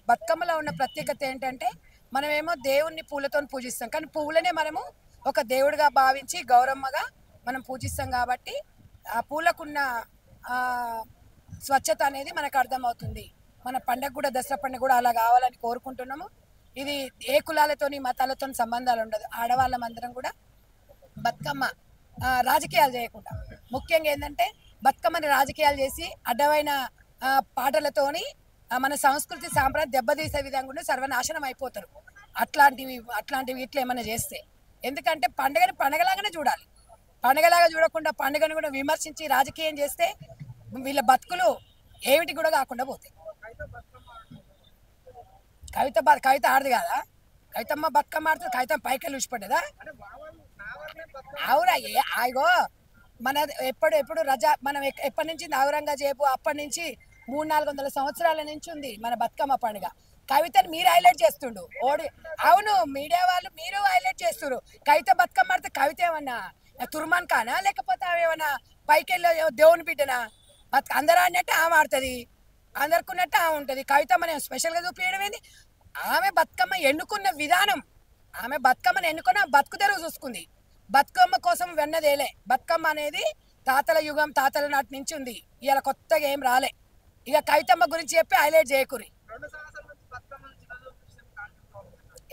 బతుకమ్మలో ఉన్న ప్రత్యేకత ఏంటంటే మనమేమో దేవుణ్ణి పూలతో పూజిస్తాం, కానీ పువ్వులనే మనము ఒక దేవుడిగా భావించి గౌరమ్మగా మనం పూజిస్తాం. కాబట్టి ఆ పూలకున్న స్వచ్ఛత అనేది మనకు అర్థమవుతుంది. మన పండగ కూడా, దసరా పండుగ కూడా అలా కావాలని కోరుకుంటున్నాము. ఇది ఏ కులాలతోని మతాలతో సంబంధాలు ఉండదు. ఆడవాళ్ళమందరం కూడా బతుకమ్మ రాజకీయాలు చేయకుండా, ముఖ్యంగా ఏంటంటే బతుకమ్మని రాజకీయాలు చేసి అడ్డమైన పాటలతోని మన సంస్కృతి సాంప్రదాయం దెబ్బతీసే విధంగా ఉండి సర్వనాశనం అయిపోతారు అట్లాంటివి ఇట్లా ఏమైనా చేస్తే. ఎందుకంటే పండుగని పండగలాగానే చూడాలి. పండగలాగా చూడకుండా పండుగను కూడా విమర్శించి రాజకీయం చేస్తే వీళ్ళ బతుకులు ఏమిటి కూడా కాకుండా పోతాయి. కవిత ఆడదు కదా, కవితమ్మ బతుకమ్మ ఆడుతుంది. కవిత పైకి లూసిపడ్డదా? అవునా? ఆగో మన ఎప్పుడు రజా మనం ఎప్పటి నుంచి ఔరంగజేబు అప్పటి నుంచి 300-400 సంవత్సరాల నుంచి ఉంది మన బతుకమ్మ పండుగ. కవితని మీరు హైలైట్ చేస్తుండు అవును, మీడియా వాళ్ళు మీరు హైలైట్ చేస్తున్నారు. కవిత బతుకమ్మ ఆడితే కవిత ఏమన్నా తుర్మాన్ కానా, లేకపోతే ఆమె ఏమన్నా పైకి వెళ్ళే దేవుని బిడ్డనా? అందరూ ఆడినట్టు ఆమె ఆడుతుంది, అందరికున్నట్టు ఆమె ఉంటుంది. కవిత మనం స్పెషల్గా చూపించడం ఏంది? ఆమె బతుకమ్మ ఎన్నుకున్న విధానం, ఆమె బతుకమ్మను ఎన్నుకున్న బతుకు తెరువు చూసుకుంది. బతుకమ్మ కోసం వెన్నదేలే. బతుకమ్మ అనేది తాతల యుగం, తాతల నాటి నుంచి ఉంది. ఇవాళ కొత్తగా ఏం రాలే. ఇక కవితమ్మ గురించి చెప్పి హైలైట్ చేయకూరి.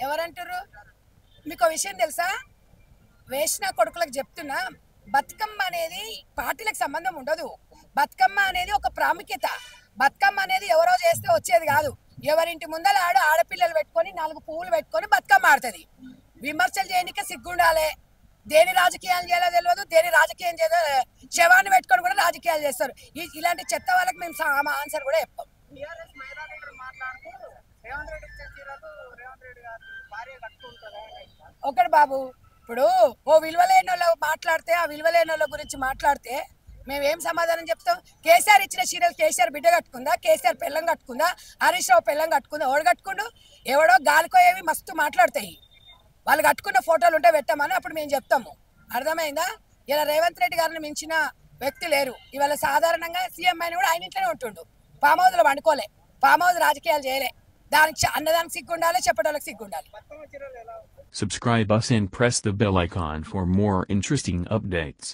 ఎవరంటారు? మీకు విషయం తెలుసా? వేసిన కొడుకులకు చెప్తున్నా, బతుకమ్మ అనేది పార్టీలకు సంబంధం ఉండదు. బతుకమ్మ అనేది ఒక ప్రాముఖ్యత. బతుకమ్మ అనేది ఎవరో చేస్తే వచ్చేది కాదు. ఎవరింటి ముందర ఆడపిల్లలు పెట్టుకొని 4 పువ్వులు పెట్టుకొని బతుకమ్మ ఆడుతుంది. విమర్శలు చేయడానికే సిగ్గుండాలి. దేని రాజకీయాలు చేయాలో తెలియదు, దేని రాజకీయం చేయాలో శవాన్ని పెట్టుకొని కూడా రాజకీయాలు చేస్తారు. ఇలాంటి చెత్త వాళ్ళకి మేము ఆన్సర్ కూడా చెప్పాం. ఒకటి బాబు, ఇప్పుడు ఓ విలువలేని వాళ్ళు మాట్లాడితే, ఆ విలువలేని వాళ్ళ గురించి మాట్లాడితే మేమేం సమాధానం చెప్తాం? కేసీఆర్ ఇచ్చిన చీరలు కేసీఆర్ బిడ్డ కట్టుకుందా? కేసీఆర్ పెళ్ళం కట్టుకుందా? హరీష్ రావు పెళ్ళం కట్టుకుందా? ఎవడు కట్టుకుండు? ఎవడో గాలికోయేవి మస్తు మాట్లాడతాయి. వాళ్ళు కట్టుకున్న ఫోటోలు ఉంటే పెట్టమని అప్పుడు మేము చెప్తాము. అర్థమైందా? ఇలా రేవంత్ రెడ్డి గారిని మించిన వ్యక్తి లేరు. ఇవాళ సాధారణంగా సీఎం అయిన కూడా ఆయన ఇంట్లోనే ఉంటుండు. ఫామ్ హౌస్లో వండుకోలే, ఫామ్ హౌస్ రాజకీయాలు చేయలే. దానికి అన్నదానికి సిగ్గుండాలి, చెప్పడానికి సిగ్గుండాలి. Subscribe us and press the bell icon for more interesting updates.